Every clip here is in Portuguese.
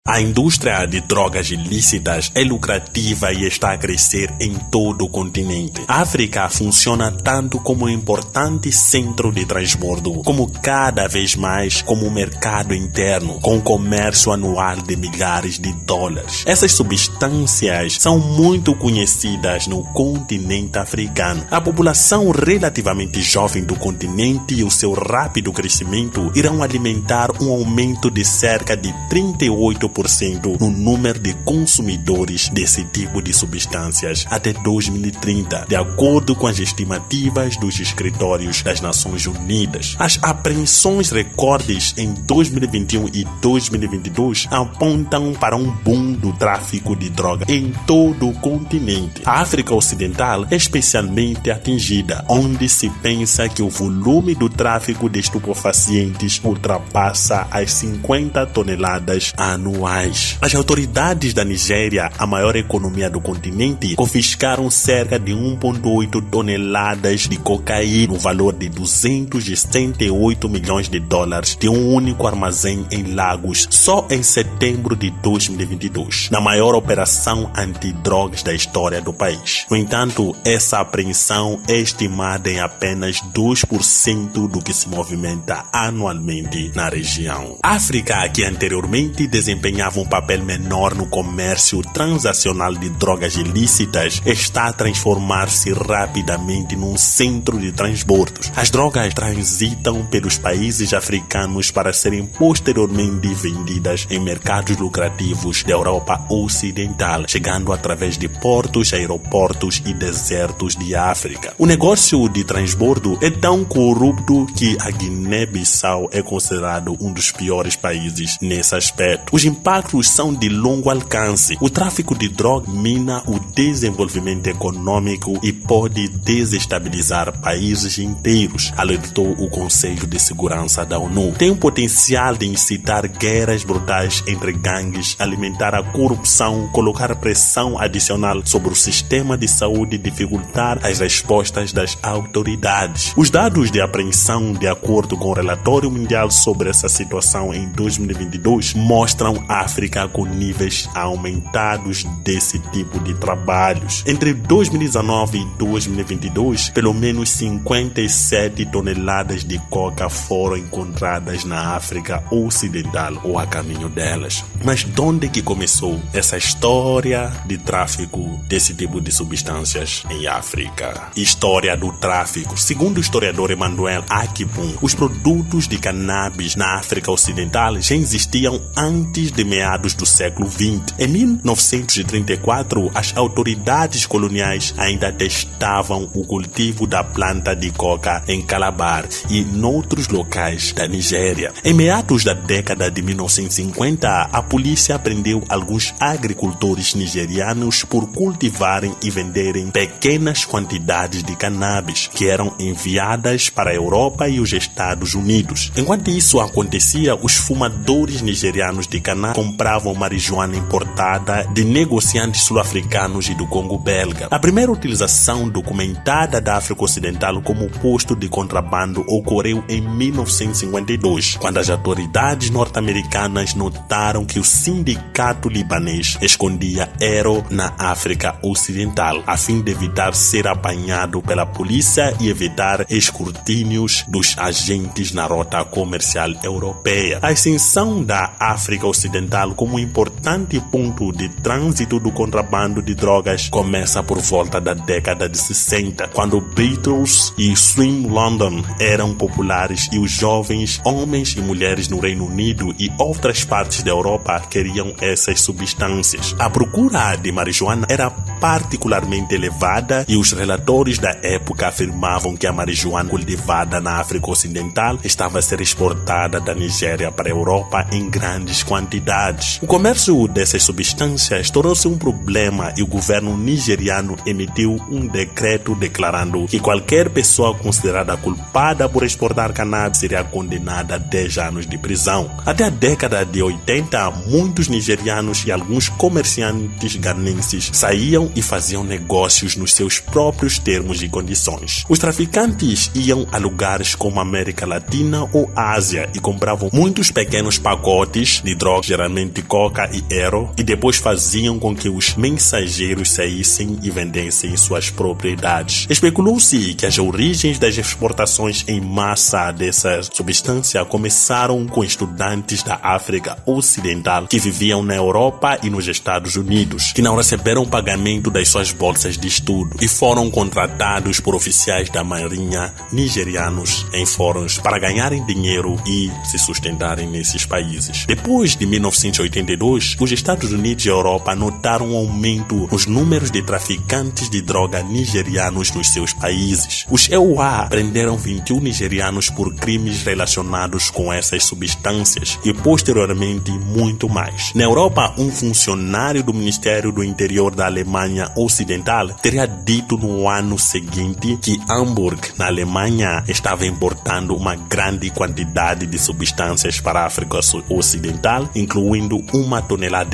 A indústria de drogas ilícitas é lucrativa e está a crescer em todo o continente. A África funciona tanto como um importante centro de transbordo, como cada vez mais como um mercado interno, com comércio anual de milhares de dólares. Essas substâncias são muito conhecidas no continente africano. A população relativamente jovem do continente e o seu rápido crescimento irão alimentar um aumento de cerca de 38% no número de consumidores desse tipo de substâncias até 2030, de acordo com as estimativas dos escritórios das Nações Unidas. As apreensões recordes em 2021 e 2022 apontam para um boom do tráfico de droga em todo o continente. A África Ocidental é especialmente atingida, onde se pensa que o volume do tráfico de estupefacientes ultrapassa as 50 toneladas anuais. As autoridades da Nigéria, a maior economia do continente, confiscaram cerca de 1,8 toneladas de cocaína, no valor de 278 milhões de dólares, de um único armazém em Lagos, só em setembro de 2022, na maior operação antidrogas da história do país. No entanto, essa apreensão é estimada em apenas 2% do que se movimenta anualmente na região. A África, que anteriormente desempenhava um papel menor no comércio transacional de drogas ilícitas, está a transformar-se rapidamente num centro de transbordos. As drogas transitam pelos países africanos para serem posteriormente vendidas em mercados lucrativos da Europa Ocidental, chegando através de portos, aeroportos e desertos de África. O negócio de transbordo é tão corrupto que a Guiné-Bissau é considerado um dos piores países nesse aspecto. Os impactos são de longo alcance. O tráfico de drogas mina o desenvolvimento econômico e pode desestabilizar países inteiros, alertou o Conselho de Segurança da ONU. Tem o potencial de incitar guerras brutais entre gangues, alimentar a corrupção, colocar pressão adicional sobre o sistema de saúde e dificultar as respostas das autoridades. Os dados de apreensão, de acordo com o Relatório Mundial sobre essa situação em 2022, mostram a África com níveis aumentados desse tipo de trabalhos. Entre 2019 e 2022, pelo menos 57 toneladas de coca foram encontradas na África Ocidental ou a caminho delas. Mas de onde que começou essa história de tráfico desse tipo de substâncias em África? História do tráfico. Segundo o historiador Emmanuel Akpom, os produtos de cannabis na África Ocidental já existiam antes de meados do século XX. Em 1934, as autoridades coloniais ainda testavam o cultivo da planta de coca em Calabar e noutros locais da Nigéria. Em meados da década de 1950, a polícia prendeu alguns agricultores nigerianos por cultivarem e venderem pequenas quantidades de cannabis que eram enviadas para a Europa e os Estados Unidos. Enquanto isso acontecia, os fumadores nigerianos de cannabis compravam marijuana importada de negociantes sul-africanos e do Congo belga. A primeira utilização documentada da África Ocidental como posto de contrabando ocorreu em 1952, quando as autoridades norte-americanas notaram que o sindicato libanês escondia heroína na África Ocidental, a fim de evitar ser apanhado pela polícia e evitar escrutínios dos agentes na rota comercial europeia. A ascensão da África Ocidental como um importante ponto de trânsito do contrabando de drogas começa por volta da década de 60, quando Beatles e Swing London eram populares e os jovens homens e mulheres no Reino Unido e outras partes da Europa queriam essas substâncias. A procura de marijuana era particularmente elevada e os relatórios da época afirmavam que a marijuana cultivada na África Ocidental estava a ser exportada da Nigéria para a Europa em grandes quantidades. O comércio dessas substâncias tornou-se um problema e o governo nigeriano emitiu um decreto declarando que qualquer pessoa considerada culpada por exportar cannabis seria condenada a 10 anos de prisão. Até a década de 80, muitos nigerianos e alguns comerciantes ganenses saíam vendiam e faziam negócios nos seus próprios termos e condições. Os traficantes iam a lugares como América Latina ou Ásia e compravam muitos pequenos pacotes de droga, geralmente coca e hero, e depois faziam com que os mensageiros saíssem e vendessem suas propriedades. Especulou-se que as origens das exportações em massa dessa substância começaram com estudantes da África Ocidental que viviam na Europa e nos Estados Unidos, que não receberam pagamento das suas bolsas de estudo e foram contratados por oficiais da marinha nigerianos em fóruns para ganharem dinheiro e se sustentarem nesses países. Depois de 1982, os Estados Unidos e a Europa notaram um aumento nos números de traficantes de droga nigerianos nos seus países. Os EUA prenderam 21 nigerianos por crimes relacionados com essas substâncias e posteriormente muito mais. Na Europa, um funcionário do Ministério do Interior da Alemanha Ocidental teria dito no ano seguinte que Hamburg, na Alemanha, estava importando uma grande quantidade de substâncias para a África Ocidental, incluindo 1,5 toneladas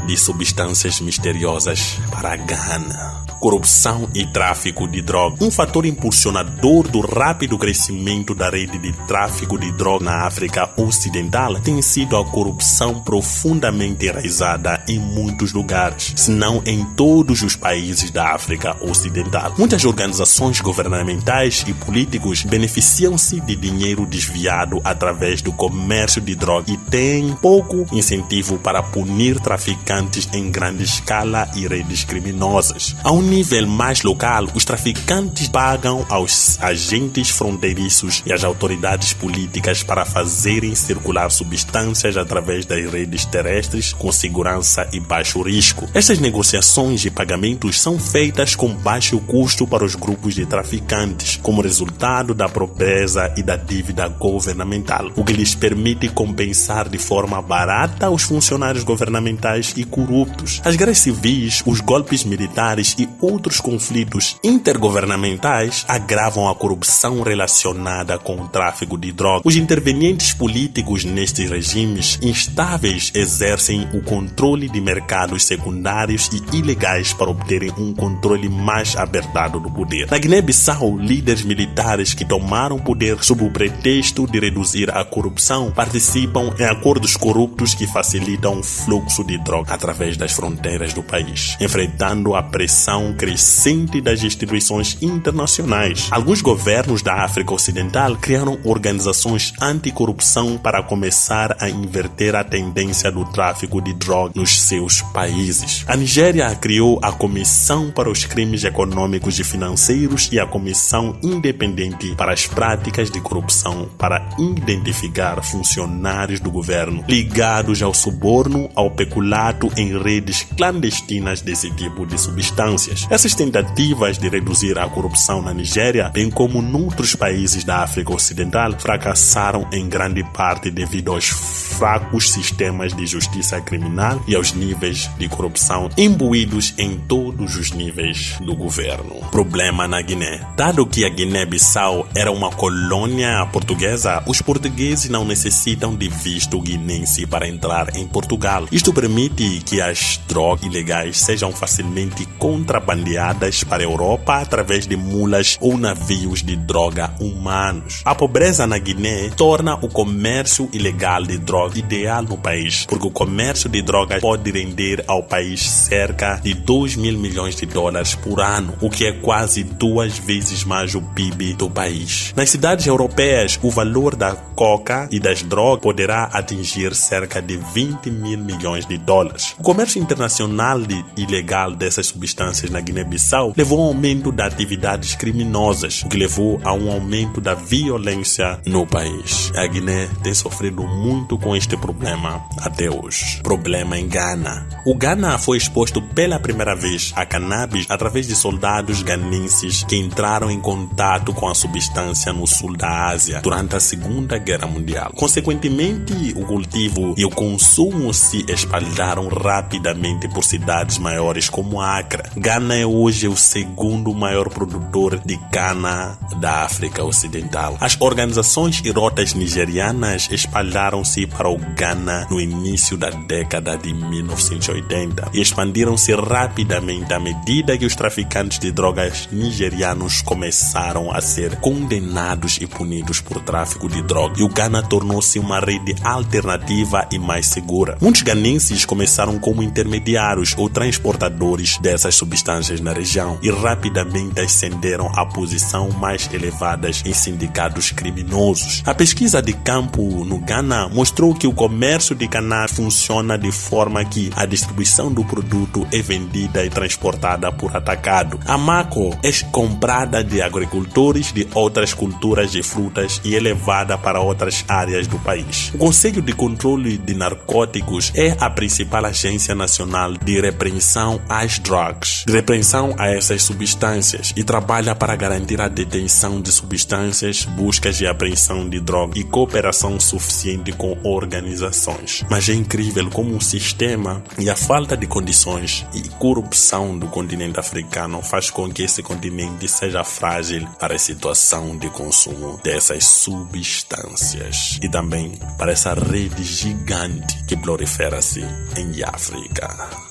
de substâncias misteriosas para a Ghana. Corrupção e tráfico de droga. Um fator impulsionador do rápido crescimento da rede de tráfico de droga na África Ocidental tem sido a corrupção profundamente enraizada em muitos lugares, se não em todos os países da África Ocidental. Muitas organizações governamentais e políticos beneficiam-se de dinheiro desviado através do comércio de droga e têm pouco incentivo para punir traficantes em grande escala e redes criminosas. A nível mais local, os traficantes pagam aos agentes fronteiriços e às autoridades políticas para fazerem circular substâncias através das redes terrestres com segurança e baixo risco. Estas negociações de pagamentos são feitas com baixo custo para os grupos de traficantes, como resultado da pobreza e da dívida governamental, o que lhes permite compensar de forma barata os funcionários governamentais e corruptos. As guerras civis, os golpes militares e outros conflitos intergovernamentais agravam a corrupção relacionada com o tráfico de drogas. Os intervenientes políticos nestes regimes instáveis exercem o controle de mercados secundários e ilegais para obterem um controle mais apertado do poder. Na Guiné-Bissau, líderes militares que tomaram poder sob o pretexto de reduzir a corrupção participam em acordos corruptos que facilitam o fluxo de drogas através das fronteiras do país, enfrentando a pressão crescente das instituições internacionais. Alguns governos da África Ocidental criaram organizações anticorrupção para começar a inverter a tendência do tráfico de drogas nos seus países. A Nigéria criou a Comissão para os Crimes Econômicos e Financeiros e a Comissão Independente para as Práticas de Corrupção para identificar funcionários do governo ligados ao suborno, ao peculato em redes clandestinas desse tipo de substâncias. Essas tentativas de reduzir a corrupção na Nigéria, bem como em outros países da África Ocidental, fracassaram em grande parte devido aos fracos sistemas de justiça criminal e aos níveis de corrupção imbuídos em todos os níveis do governo. Problema na Guiné. Dado que a Guiné-Bissau era uma colônia portuguesa, os portugueses não necessitam de visto guinense para entrar em Portugal. Isto permite que as drogas ilegais sejam facilmente contrabandeadas para a Europa através de mulas ou navios de droga humanos. A pobreza na Guiné torna o comércio ilegal de droga ideal no país, porque o comércio de drogas pode render ao país cerca de 2 mil milhões de dólares por ano, o que é quase 2 vezes mais o PIB do país. Nas cidades europeias, o valor da coca e das drogas poderá atingir cerca de 20 mil milhões de dólares. O comércio internacional ilegal dessas substâncias na Guiné-Bissau levou a um aumento das atividades criminosas, o que levou a um aumento da violência no país. A Guiné tem sofrido muito com este problema até hoje. Problema em Ghana. O Ghana foi exposto pela primeira vez a cannabis através de soldados ganenses que entraram em contato com a substância no sul da Ásia durante a Segunda Guerra Mundial. Consequentemente, o cultivo e o consumo se espalharam rapidamente por cidades maiores como Accra. Ghana Ghana é hoje o segundo maior produtor de cana da África Ocidental. As organizações e rotas nigerianas espalharam-se para o Ghana no início da década de 1980 e expandiram-se rapidamente à medida que os traficantes de drogas nigerianos começaram a ser condenados e punidos por tráfico de drogas. E o Ghana tornou-se uma rede alternativa e mais segura. Muitos ganenses começaram como intermediários ou transportadores dessas substâncias na região e rapidamente ascenderam a posição mais elevadas em sindicatos criminosos. A pesquisa de campo no Ghana mostrou que o comércio de cannabis funciona de forma que a distribuição do produto é vendida e transportada por atacado. A maco é comprada de agricultores de outras culturas de frutas e é levada para outras áreas do país. O Conselho de Controle de Narcóticos é a principal agência nacional de repreensão às drogas, de repreensão a essas substâncias, e trabalha para garantir a detenção de substâncias, buscas de apreensão de drogas e cooperação suficiente com organizações. Mas é incrível como o sistema e a falta de condições e corrupção do continente africano faz com que esse continente seja frágil para a situação de consumo dessas substâncias e também para essa rede gigante que prolifera-se em África.